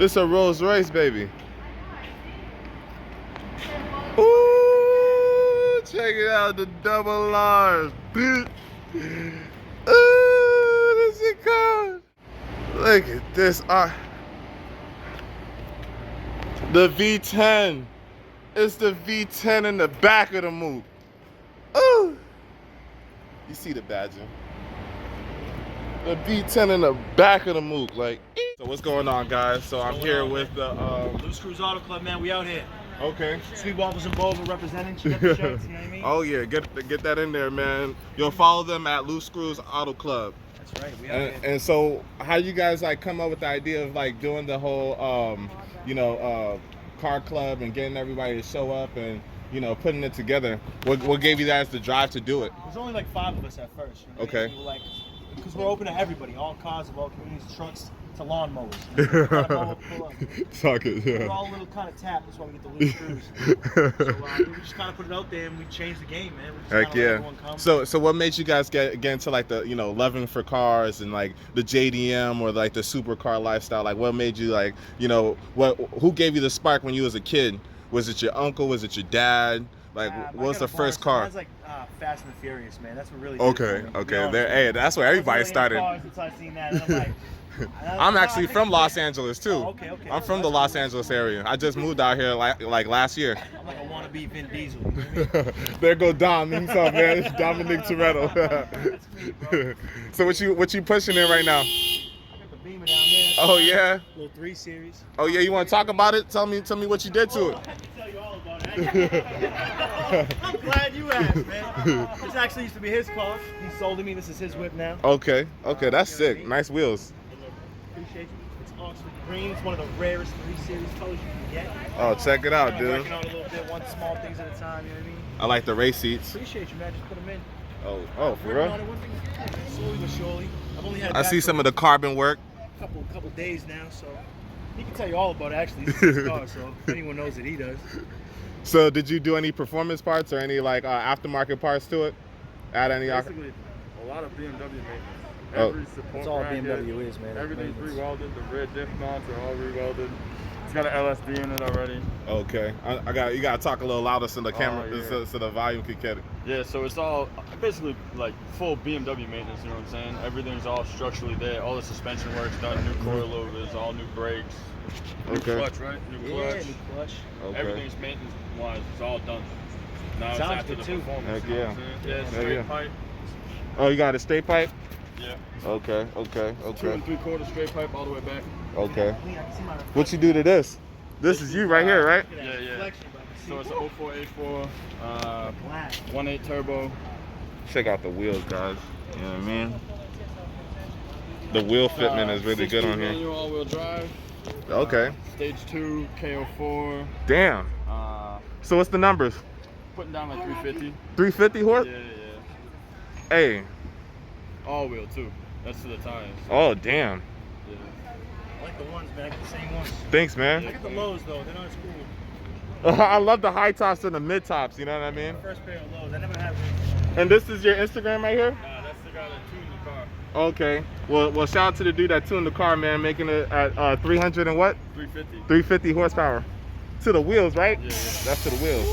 This a Rolls Royce, baby. Ooh, check it out, the double R's. Ooh, this is cool. Look at this. The V10. It's the V10 in the back of the Mook. Ooh. You see the badging. The V10 in the back of the Mook, like. So what's going on, guys? So I'm here with the Screwz Auto Club, man. We out here. Okay. Sweet Waffles and Bowl, we're representing. Check the shirts, you know what I mean? Oh yeah, get that in there, man. You'll follow them at Screwz Auto Club. That's right. We out here. And so, how you guys like come up with the idea of like doing the whole, car club and getting everybody to show up and putting it together? What gave you guys the drive to do it? There's only like 5 of us at first. You know? Okay. We were like, because we're open to everybody, all cars of all communities, trucks to lawnmowers. You know? Pull up. Talk it, yeah. We're all a little kind of tapped. That's why we get the loose Screwz. So we just kind of put it out there and we changed the game, man. We just Heck let yeah. everyone come. So what made you guys get into like the loving for cars and like the JDM or like the supercar lifestyle? Like what made you like who gave you the spark when you was a kid? Was it your uncle? Was it your dad? Like what was the first car? Mine's like Fast and the Furious, man. That's what really. Okay. Hey, that's where everybody started. Since I seen that, and I'm like. I'm actually from Los Angeles too. Oh, okay. I'm from the Los Angeles area. I just moved out here like last year. I'm like a wannabe Vin Diesel. You know what I mean? There go Dom himself, man. It's Dominic Toretto. That's me, bro. So what you pushing in right now? I got the Beamer down there. Oh yeah. Little 3 Series. Oh yeah. You want to talk about it? Tell me what you did to it. I can tell you all about it. I'm glad you asked, man. This actually used to be his car. He sold it me. This is his whip now. Okay. That's sick. Nice wheels. Appreciate you. It's Oxford Green. It's one of the rarest 3 Series colors you can get. Oh, check it out, I'm dude. working on a little bit, one small things at a time. You know what I mean? I like the race seats. Appreciate you, man. Just put them in. Oh, for Working real? on it, one thing at a time. Slowly but surely. I've only had. I see some of the carbon work. Couple days now, so he can tell you all about it. Actually, this is his car, so if anyone knows it, he does. So did you do any performance parts or any like aftermarket parts to it? Add any? Basically, a lot of BMW maintenance. Oh. Every support That's all bracket, BMW is, man. Everything's rewelded. The rear diff mounts are all rewelded. It's got an LSD in it already. Okay, you gotta talk a little louder so the camera, yeah. so the volume can get it. Yeah, so it's all basically like full BMW maintenance. You know what I'm saying? Everything's all structurally there. All the suspension work's done. New coilovers, all new brakes. New clutch, right? New clutch. Yeah, new clutch. Okay. Everything's maintenance-wise. It's all done. Now it's Sounds after good the too. performance. Heck you know yeah. what I'm saying? Yeah, Heck straight yeah. pipe. Oh, you got a straight pipe? Yeah. Okay. 2 3/4 straight pipe all the way back. Okay. What you do to this? This is you right here, right? Yeah. So it's a 0484, 1.8 turbo. Check out the wheels, guys. You know what I mean? The wheel fitment is really good on here. Manual all-wheel drive. Okay. Stage 2, KO4. Damn. So what's the numbers? Putting down like 350. 350 horse? Yeah. Hey. All-wheel too. That's to the tires. Oh, damn. Yeah. I like the ones, man. I get the same ones. Thanks, man. I get the lows though. They're not as cool. I love the high tops and the mid tops. You know what I mean? First pair of lows. I never had. And this is your Instagram right here? Nah, that's the guy that tuned the car. Okay. Well, shout out to the dude that tuned the car, man, making it at 300 and what? 350. 350 horsepower. To the wheels, right? Yeah. That's to the wheels.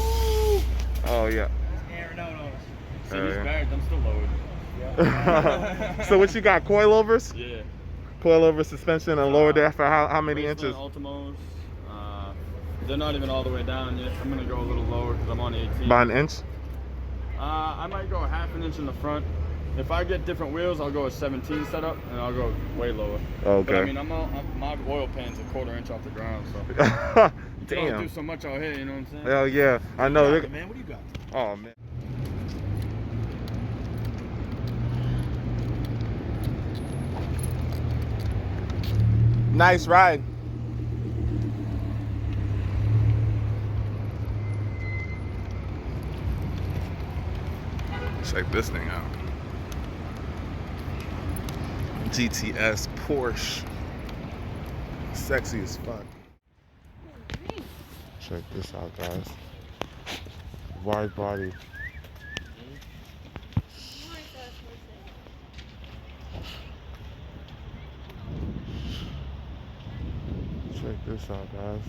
Oh yeah. He's airing out on us. So these bags, I'm still lowered. So what you got? Coilovers? Yeah. Coilover suspension and lower there for how many inches? Ultimos. They're not even all the way down yet. I'm gonna go a little lower because I'm on 18. About an inch? I might go a half an inch in the front. If I get different wheels, I'll go a 17 setup, and I'll go way lower. Okay. But I mean, my oil pan's a 1/4 inch off the ground, so. You can only do so much out here, you know what I'm saying? Hell yeah, I know. Man, what do you got? Oh man. Nice ride. Check this thing out. GTS Porsche. Sexy as fuck. Check this out, guys. Wide body. Check this out, guys.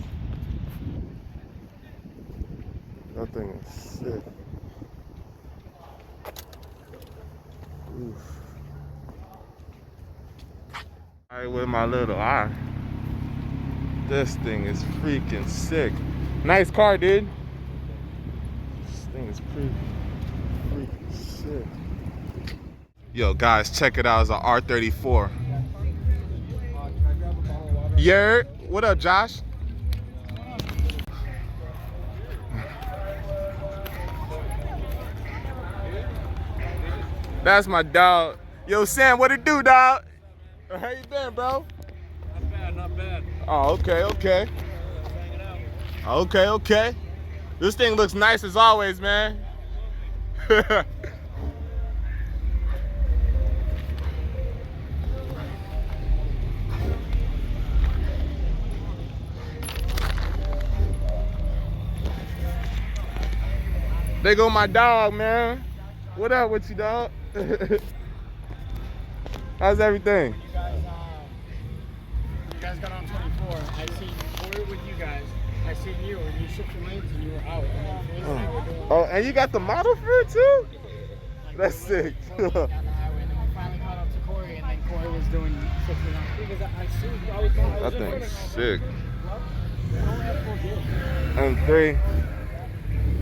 That thing is sick. Oof. Alright, with my little eye. This thing is freaking sick. Nice car, dude. This thing is pretty freaking sick. Yo, guys, check it out. It's an R34. Yeah. What up, Josh? That's my dog. Yo, Sam, what it do, dog? How you been, bro? Not bad, not bad. Oh, okay, okay. Okay. This thing looks nice as always, man. There go my dog, man. What up with you, dog? How's everything? You guys got on 24. I seen Corey with you guys. I seen you, and you shifted lanes and you were out. And then Blaze and I were doing. Oh, and you got the model for it too? Like, That's sick. down the highway, and then we finally caught up to Corey, and then Corey was doing 69. Because I see, I was That in thing's front sick. of him. I only had 4 deals. M3.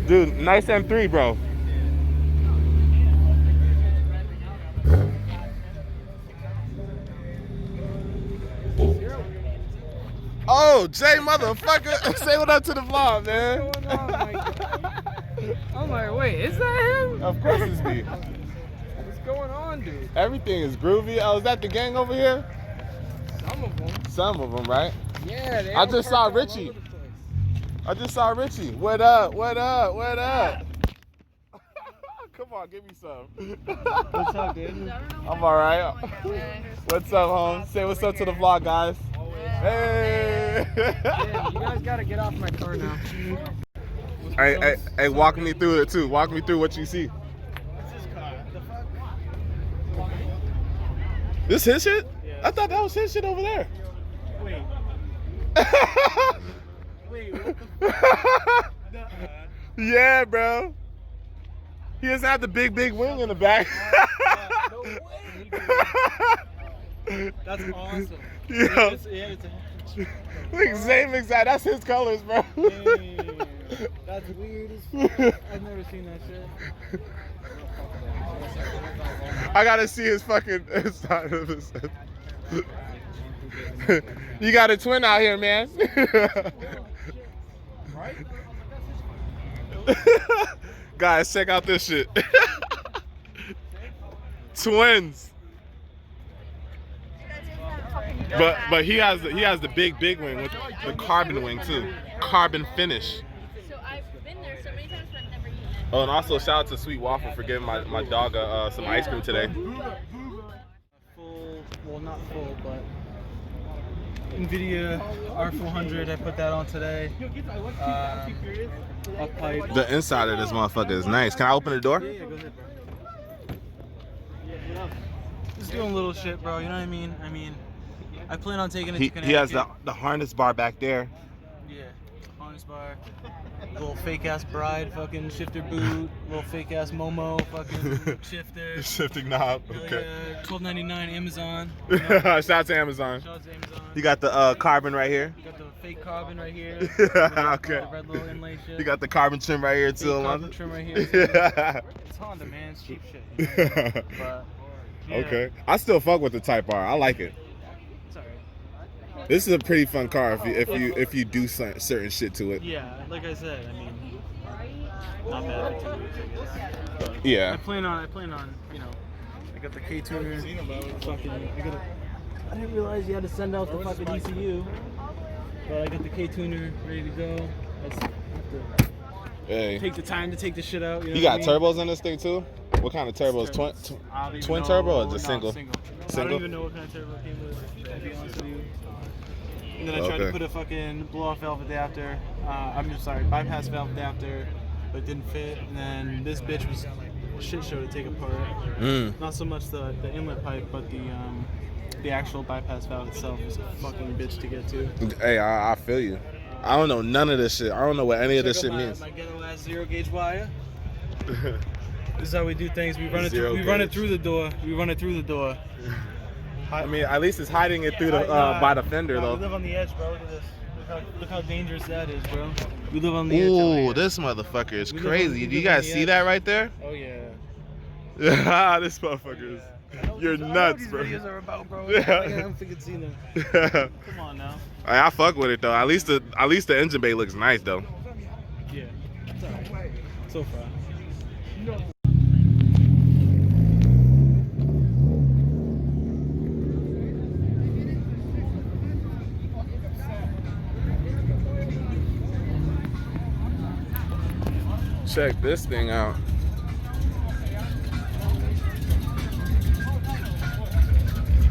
Dude, nice M3, bro. Oh, Jay motherfucker. Say what up to the vlog, man. What's going on, Mike? I'm like, wait, is that him? Of course it's me. What's going on, dude? Everything is groovy. Oh, is that the gang over here? Some of them. Some of them, right? Yeah, they I all just parked saw all Richie. over the place. I just saw Richie. What up? What up? What up? Come on, give me some. What's up, dude? I'm all right. What's up, home? Say what's up to the vlog, guys. Hey. Yeah, you guys gotta get off my car now. Hey, walk me through it too. Walk me through what you see. What's this car? The fuck? This his shit? I thought that was his shit over there. Wait. Wait, what the fuck? Yeah, bro. He doesn't have the big wing in the back. No way, dude. That's awesome. Yeah. It's Like same exact. That's his colors, bro. Damn, that's weird as fuck. I've never seen that shit. I gotta see his fucking side of his head. You got a twin out here, man. Right? Guys, check out this shit. Twins. But he has the big wing with the carbon wing too. Carbon finish. So I've been there so many times, but I've never eaten it. Oh, and also shout out to Sweet Waffle for giving my dog some ice cream today. Full, well not full, but NVIDIA R400, I put that on today. Up pipe. The inside of this motherfucker is nice. Can I open the door? Yeah, go ahead, bro. Just doing little shit, bro, you know what I mean? I plan on taking it to Connecticut. He has the harness bar back there. Yeah, harness bar. Little fake ass bride, fucking shifter boot, little fake ass Momo, fucking shifter. Shifting knob. Hell Okay. yeah, $12.99 Amazon. Shout out to Amazon. Shout out to Amazon. You got the carbon right here. You got the fake carbon right here. Okay. The red little inlay shit. You got the carbon trim right here fake too. carbon trim right here. Yeah. It's Honda, man. It's cheap shit. You know? But yeah, Okay. I still fuck with the Type R. I like it. it's alright. This is a pretty fun car if you do certain shit to it. Yeah, like I said, not bad for 2 weeks, I guess. But I Yeah. plan on, you know, I got the K tuner. Fucking, I didn't realize you had to send out the fucking ECU, but I got the K tuner ready to go. I just have to Hey. take the time to take the shit out. You know You got what I mean? turbos in this thing too? What kind of turbos? I don't even Twin know. turbo or No, just single? I Single? don't even know what kind of turbo it came with, to be honest with you. And then I tried to Okay. put a fucking blow-off valve adapter. I'm just sorry, bypass valve adapter, but it didn't fit. And then this bitch was a shit show to take apart. Mm. Not so much the inlet pipe, but the the actual bypass valve itself is a fucking bitch to get to. Hey, I feel you. I don't know none of this shit. I don't know what any of this shit means. My ghetto ass 0 gauge wire. This is how we do things. We run it. Zero We run it gauge. through the door. We run it through the door. I mean, at least it's hiding it through the by the fender though. We live on the edge, bro. Look at this. Look how dangerous that is, bro. We live on the edge. Ooh, this motherfucker is crazy. Do you guys see that right there? Oh yeah. This motherfucker is. You're nuts, these bro. videos are about, bro. Yeah. I haven't freaking seen them. Come on now. I fuck with it though. At least the engine bay looks nice though. Yeah. It's alright. So far. Check this thing out.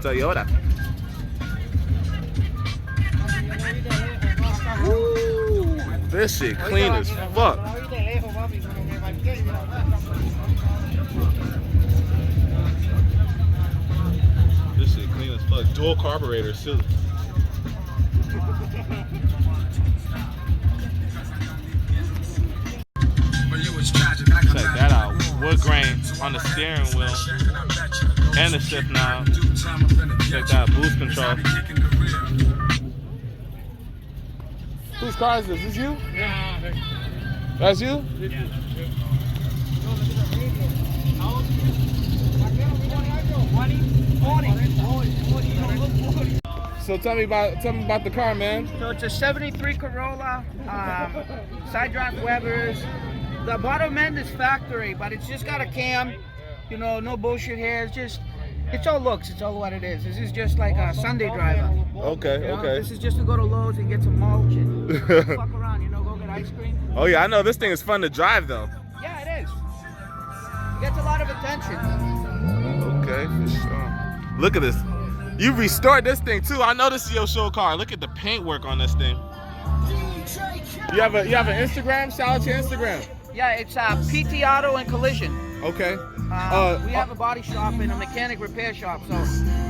Toyota. Woo, this shit clean as fuck. This shit clean as fuck. Dual carburetors too. Check that out. Wood grain on the steering wheel and the shift knob. Check that boost control. Whose car is this? Is you? Yeah. That's you? So tell me about the car, man. So it's a 73 Corolla, side drive Webers. The bottom end is factory, but it's just got a cam, you know, no bullshit here. It's all looks. It's all what it is. This is just like a Sunday driver. Okay, You know? okay. This is just to go to Lowe's and get some mulch and fuck around, you know, go get ice cream. Oh yeah, I know this thing is fun to drive though. Yeah, it is. It gets a lot of attention. Okay, for sure. Look at this. You restored this thing too. I know this is your show car. Look at the paintwork on this thing. You have an Instagram? Shout out to your Instagram. Yeah, it's PT Auto and Collision. Okay. We have a body shop and a mechanic repair shop, so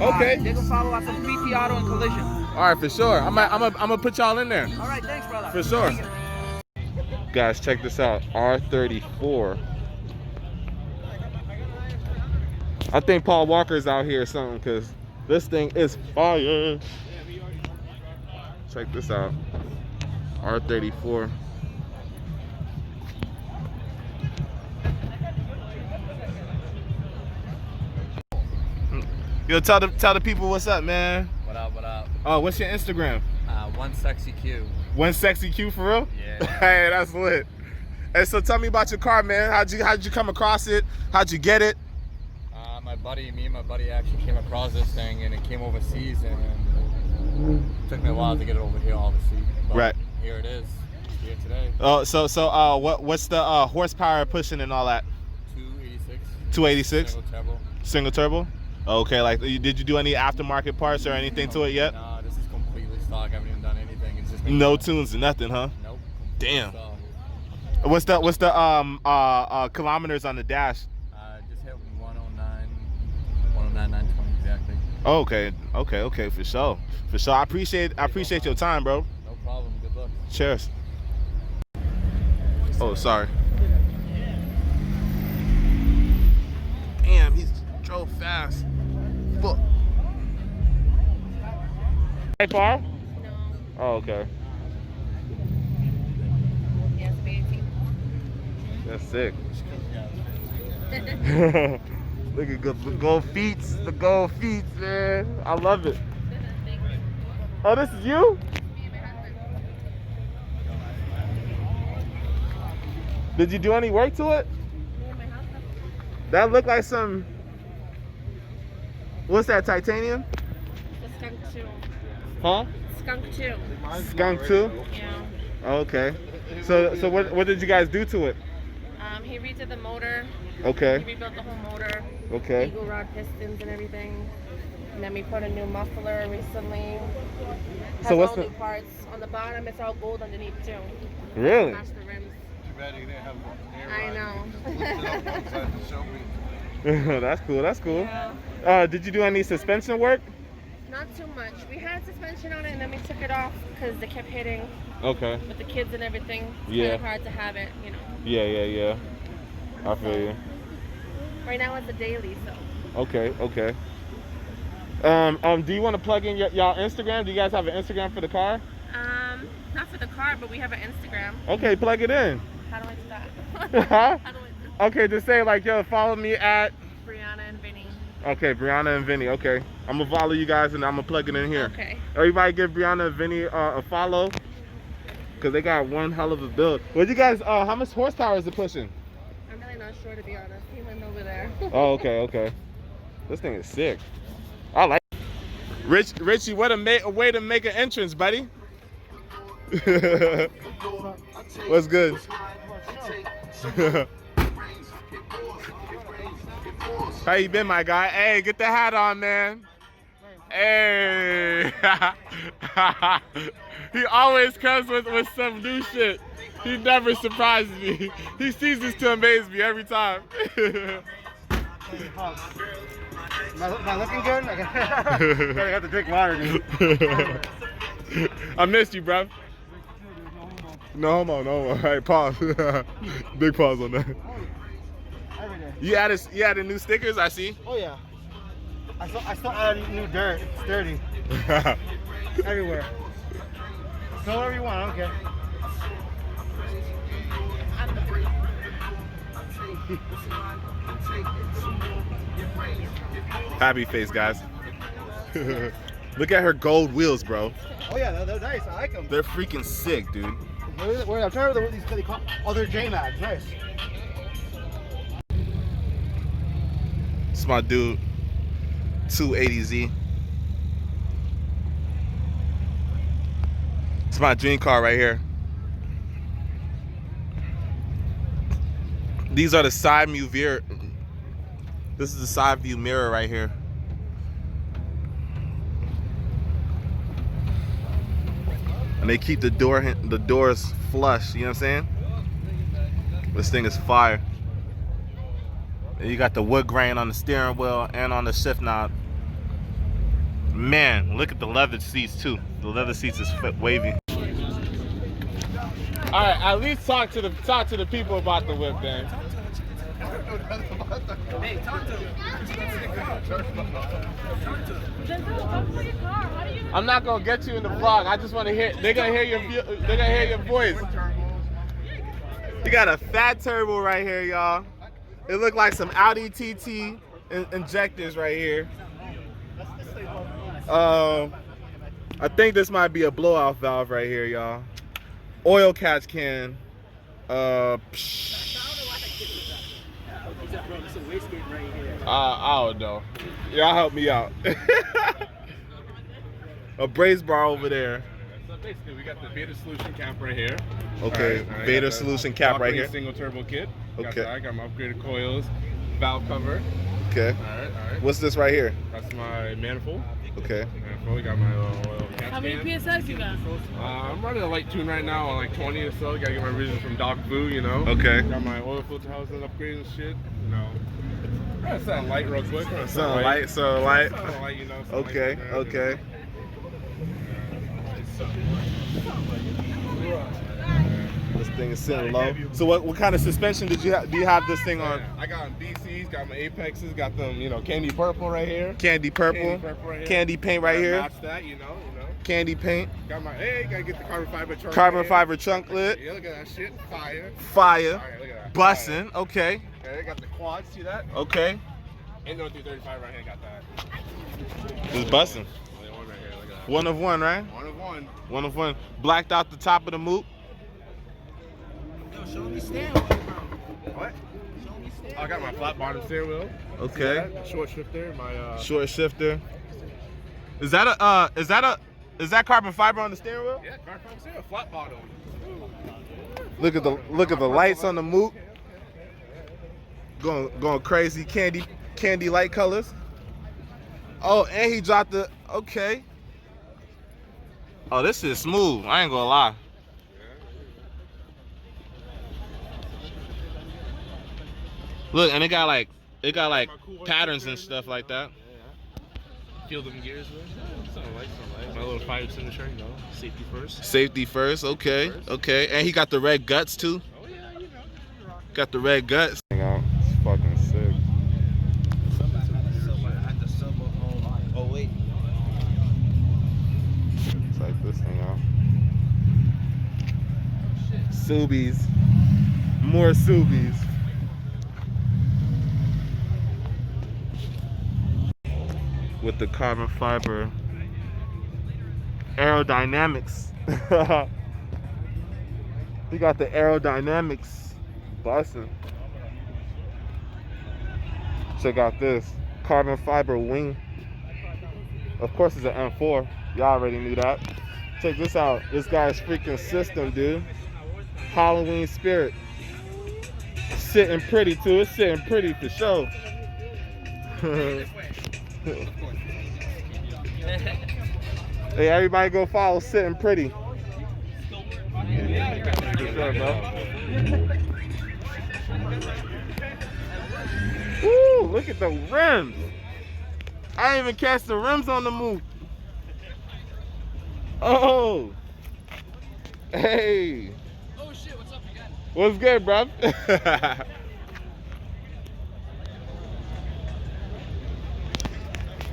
Okay. they can follow us on PT Auto and Collision. All right, for sure. I'm gonna put y'all in there. All right, thanks, brother. For sure. Guys, check this out. R34. I think Paul Walker's out here or something because this thing is fire. Check this out. R34. Yo, tell the people what's up, man. What up, what up? Oh, what's your Instagram? One sexy Q. One sexy Q for real? Yeah. Hey, that's lit. Hey, so tell me about your car, man. How'd you come across it? How'd you get it? Me and my buddy actually came across this thing, and it came overseas, and it took me a while to get it over here, obviously. But Right. Here it is. Here today. Oh, so what's the horsepower pushing and all that? 286. 286. Single turbo. Single turbo. Okay, like did you do any aftermarket parts or anything to it yet? Nah, this is completely stock. I haven't even done anything. It's just No tunes and nothing, huh? Nope. Damn. Stock. What's the kilometers on the dash? Just hit 109, 920 exactly. Oh, okay, for sure. I appreciate your time, bro. No problem. Good luck. Cheers. Oh, sorry. Damn, he drove fast. Fuck. Hey, far? No. Oh, okay. Yes, baby. That's sick. Look at the gold feet, man. I love it. Oh, this is you? Did you do any work to it? That looked like some. What's that, titanium? The skunk too. Huh? Skunk too. Skunk too? Yeah. Okay. So what did you guys do to it? He redid the motor. Okay. He rebuilt the whole motor. Okay. Eagle rod pistons and everything. And then we put a new muffler recently. Has So what's all the- new parts. On the bottom, it's all gold underneath too. Really? Match the rims. Too bad you didn't have one there. I know. Just lifted it up one side to show me. That's cool. Yeah. Did you do any suspension work? Not too much. We had suspension on it and then we took it off because they kept hitting. Okay. With the kids and everything. It's Yeah. kind of hard to have it, you know. Yeah. I feel you. Right now it's a daily, so. Okay. Do you want to plug in y'all Instagram? Do you guys have an Instagram for the car? Not for the car, but we have an Instagram. Okay, plug it in. How do I do that? Huh? How do I do that? Okay, just say like, yo, follow me at. Brianna and Vinny. Okay, Brianna and Vinny. Okay, I'm gonna follow you guys and I'm gonna plug it in here. Okay. Everybody give Brianna and Vinny a follow, cause they got one hell of a build. What you guys? How much horsepower is it pushing? I'm really not sure, to be honest. He went over there. Oh, okay. This thing is sick. I like it. Richie, what a way to make an entrance, buddy. What's good? How you been, my guy? Hey, get the hat on, man. Hey. He always comes with some new shit. He never surprises me. He ceases to amaze me every time. Am I looking good? I have to drink water, dude. I missed you, bro. No homo. All right, pause. Big pause on that. Every day. You added new stickers, I see. Oh yeah. I still add new dirt. It's dirty. Everywhere. Go wherever you want, I don't care. Happy face, guys. Look at her gold wheels, bro. Oh yeah, they're nice. I like them. They're freaking sick, dude. I'm trying to remember what these they call. Oh, they're J-Mags. Nice. It's my dude, 280Z. It's my dream car right here. These are the side view mirror. This is the side view mirror right here. And they keep the doors flush, you know what I'm saying? This thing is fire. And you got the wood grain on the steering wheel and on the shift knob. Man, look at the leather seats too. The leather seats is wavy. All right, at least talk to the people about the whip, then. Hey, talk to him. I'm not gonna get you in the vlog. I just want to hear. They're gonna hear your voice. You got a fat turbo right here, y'all. It look like some Audi TT injectors right here. I think this might be a blowout valve right here, y'all. Oil catch can. I don't know. Y'all help me out. A brace bar over there. So basically, we got the Beta Solution cap right here. Okay, All right, Beta Solution cap right here. Single turbo kit. Got Okay. that. I got my upgraded coils, valve cover. Okay. All right. What's this right here? That's my manifold. Okay. Manifold. Got my oil cap How many can. PSIs you got? I'm running a light tune right now on like 20 or so. Gotta get my revision from Doc Boo, you know. Okay. Got my oil filter housing upgraded and shit. You know. Trying to sound light real quick. Something light, so light. Something light, you know. Okay, okay. This thing is sitting low. So what kind of suspension do you have this thing on? I got DCs, got my Apexes, got them, you know, candy purple right here. Candy purple. Right here. Candy paint right here. Match that, you know. Candy paint. Got my, gotta get the carbon fiber trunk. Carbon fiber trunk lid. Yeah, look at that shit. Fire. Fire. Alright, look at that. Bussin'. Okay. Okay, got the quads, see that? Okay. And no 335 right here, got that. It's bussin'. One right here, look at that. One of one, right? One of one. One of one. Blacked out the top of the moop. Yo, show me stand. What? I got my flat bottom steering wheel. Okay. Short shifter, my Short shifter. Is that carbon fiber on the steering wheel? yeah, carbon fiber steering, flat bottom. Look at the lights on the moop. Going crazy, candy light colors. Oh, and he dropped the okay. Oh, this is smooth. I ain't gonna lie. Look, and it got like patterns and stuff like that. Feel them gears, man. My little fire extinguisher, you know, safety first. Safety first, okay, okay. And he got the red guts too. Oh yeah, you know. Got the red guts. It's fucking sick. Oh wait. Check this thing out. Subies. More Subies. With the carbon fiber aerodynamics. He got the aerodynamics busting. Check out this carbon fiber wing. Of course, it's an M4. Y'all already knew that. Check this out. This guy's freaking system, dude. Halloween spirit. Sitting pretty too. It's sitting pretty for sure. Hey, everybody go follow Sitting Pretty. For sure, bro. Woo, look at the rims. I didn't even catch the rims on the move. Oh. Hey. Oh shit, what's up again? What's good, bruv?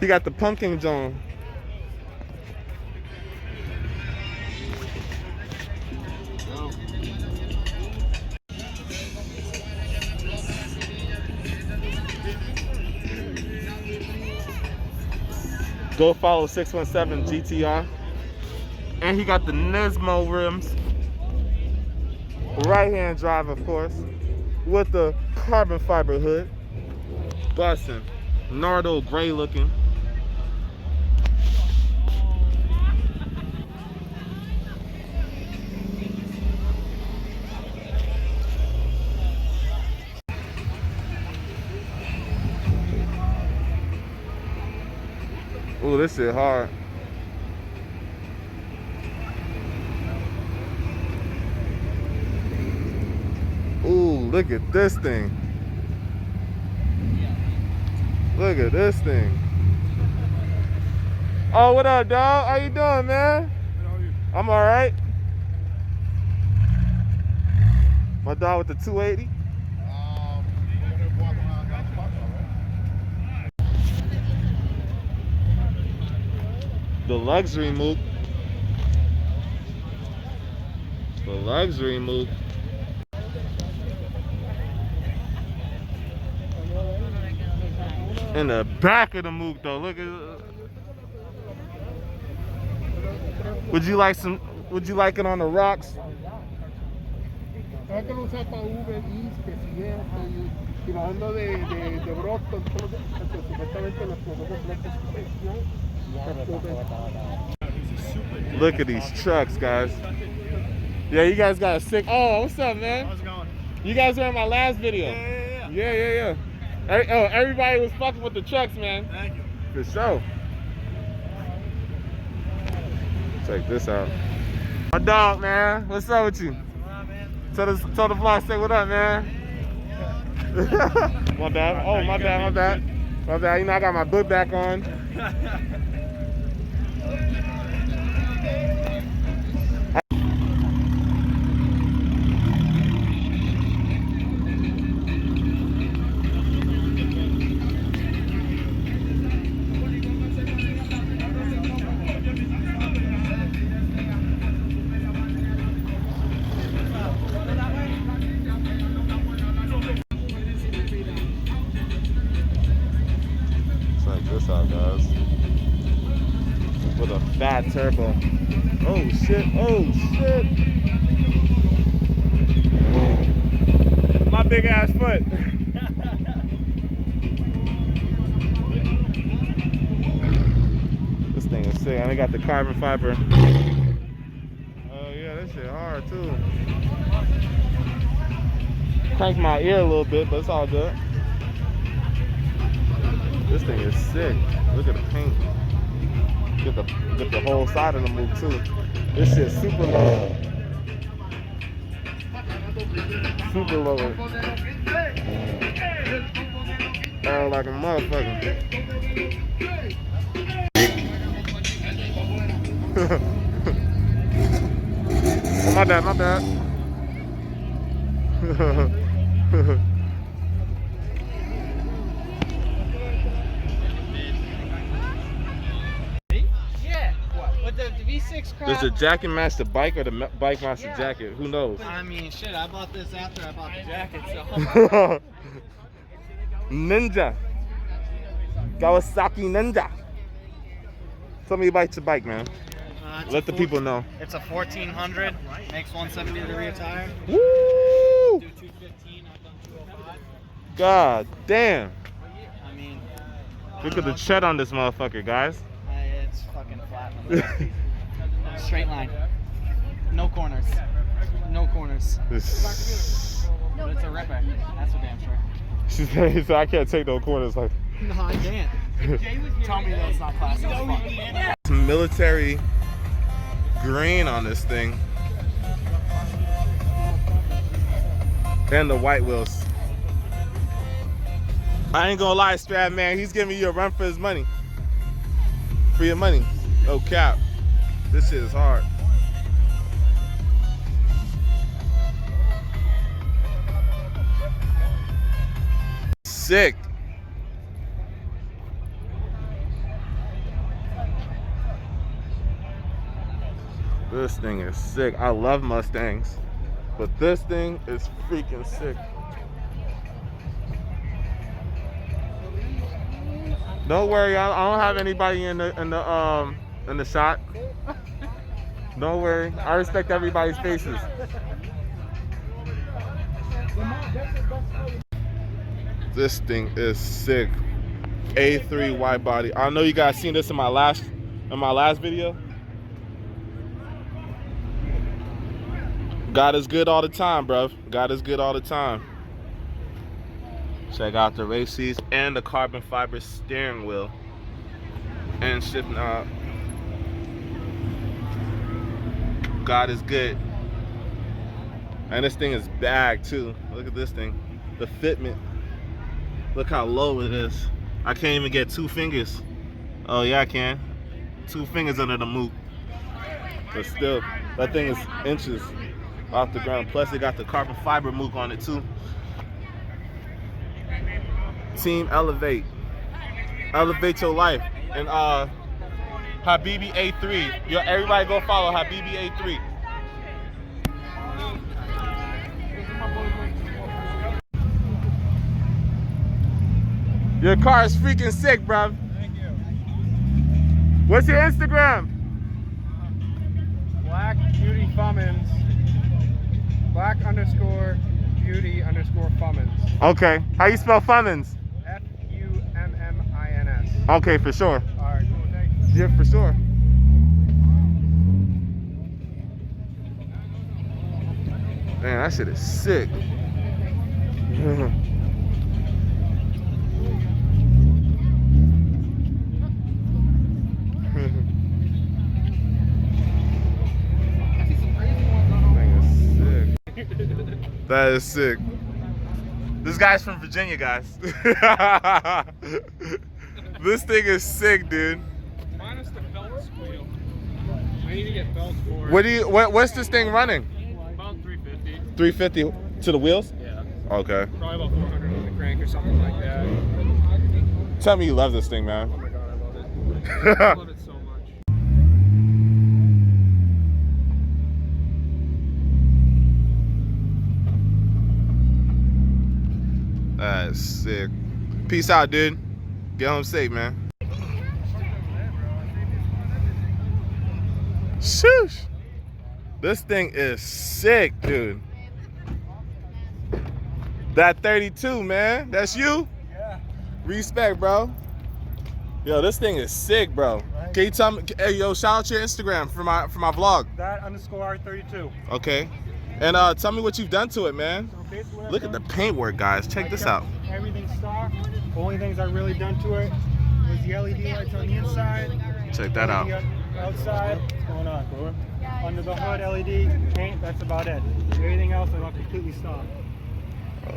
He got the pumpkin zone. Go follow 617 GTR. And he got the Nismo rims. Right hand drive, of course. With the carbon fiber hood. Bussin'. Nardo gray looking. Ooh, this shit hard. Ooh, look at this thing. Look at this thing. Oh, what up, dog? How you doing, man? I'm all right. My dog with the 280. The luxury Mook. The luxury Mook. In the back of the Mook though, look at. Would you like some? Would you like it on the rocks? ¿Sabes que lo usa para Uber Eats, que sigue y bajando de Brockton, supuestamente los productos Look at these trucks, guys. Yeah, you guys got a sick. Oh, what's up, man? How's it going? You guys were in my last video. Yeah. Oh, everybody was fucking with the trucks, man. Thank you. For sure. Check this out. My dog, man. What's up with you? Tell the vlog, say what up, man. My bad. Oh, my bad. You know I got my book back on. This out, guys. With a fat turbo. Oh shit! My big ass foot. This thing is sick. And they got the carbon fiber. Oh yeah, this shit hard too. Crank my ear a little bit, but it's all good. This thing is sick. Look at the paint. Get the whole side of the move too. This shit's super low. Super low. Like a motherfucker. My bad, my bad. Yeah. What? With the V6 crap? Does the jacket match the bike or the bike match the jacket? Who knows? I mean, shit, I bought this after I bought the jacket, so. Ninja. Kawasaki Ninja. Tell me about your bike, man. Let the people know. It's a 1400, makes 170 to the rear tire. Woo! Do 215, I've done 205. God damn. I mean, Look at the tread on this motherfucker, guys. it's fucking flat. Straight line. No corners. No corners. But it's a ripper. That's for damn sure. She said, I can't take no corners. Like, No, I can't. Tell me that it's not classic as fuck. some military green on this thing. And the white wheels. I ain't gonna lie, Strap man, he's giving you a run for his money. For your money. No cap. This shit is hard. Sick. This thing is sick. I love Mustangs, but this thing is freaking sick. Don't worry, I don't have anybody in the shot. Don't worry, I respect everybody's faces. This thing is sick. A3 wide body. I know you guys seen this in my last video. God is good all the time, bro. God is good all the time. Check out the race seats and the carbon fiber steering wheel and shift knob. God is good. And this thing is bagged too. Look at this thing. The fitment. Look how low it is. I can't even get 2 fingers. Oh yeah, I can. 2 fingers under the moot. But still, that thing is inches off the ground. Plus it got the carbon fiber mook on it too. Team Elevate. Elevate your life. And Habibi A3. Yo, everybody go follow Habibi A3. Your car is freaking sick, bruv. Thank you. What's your Instagram? Black Beauty Fummins. Black_Beauty_ Fummins. Okay. How you spell Fummins? Fummins. Okay, for sure. Alright, cool, thanks. Yeah, for sure. Man, that shit is sick. That is sick. This guy's from Virginia, guys. This thing is sick, dude. Minus the belt squeal. I need to get belts for it. What's this thing running? About 350. 350 to the wheels? Yeah. Okay. Probably about 400 on the crank or something like that. Tell me you love this thing, man. Oh my god, I love it. I love it so much. That's sick. Peace out, dude. Get home safe, man. Shoosh. This thing is sick, dude. That 32, man. That's you? Yeah. Respect, bro. Yo, this thing is sick, bro. Right. Can you tell me? Hey, yo, shout out your Instagram for my vlog. That_R32. Okay. And tell me what you've done to it, man. So basically, Look at the paintwork, guys. Check this out. Everything's stock. Only things I really done to it was the LED lights on the inside. Check that out. Outside. What's going on, bro? Under the hood, LED, paint, that's about it. Everything else I left completely stock.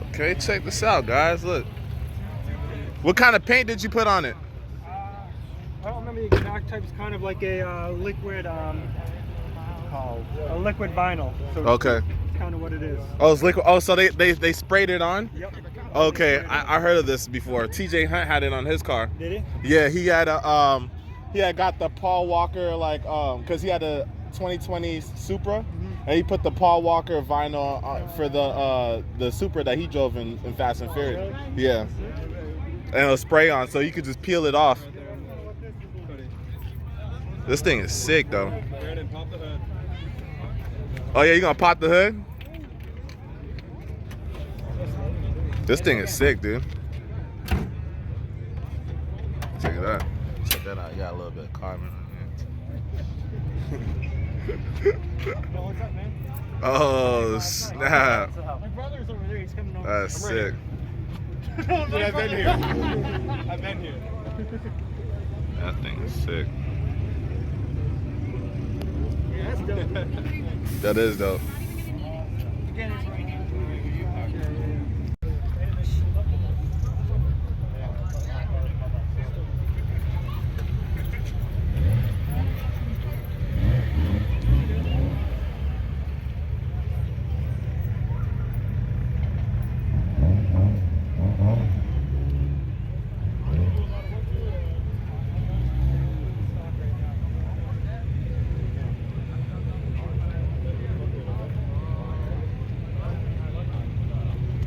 Okay, check this out, guys. Look. What kind of paint did you put on it? don't remember the exact type. It's kind of like a liquid, a liquid vinyl. So Okay. It's kind of what it is. Oh, it's liquid. Oh, so they sprayed it on? Yep. Okay, I heard of this before. TJ Hunt had it on his car. Did he? Yeah, he had got the Paul Walker cause he had a 2020 Supra, and he put the Paul Walker vinyl for the Supra that he drove in Fast and Furious. Yeah, and it'll spray on, so you could just peel it off. This thing is sick though. Oh yeah, you gonna pop the hood? This thing is sick, dude. Check it out. Check that out. You got a little bit of carbon on there. Oh, snap. My brother's over there. He's coming over. That's sick. Dude, I've been here. I've been here. That thing is sick. Yeah, that's dope. That is dope. Again, it's right here.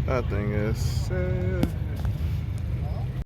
That thing is sick.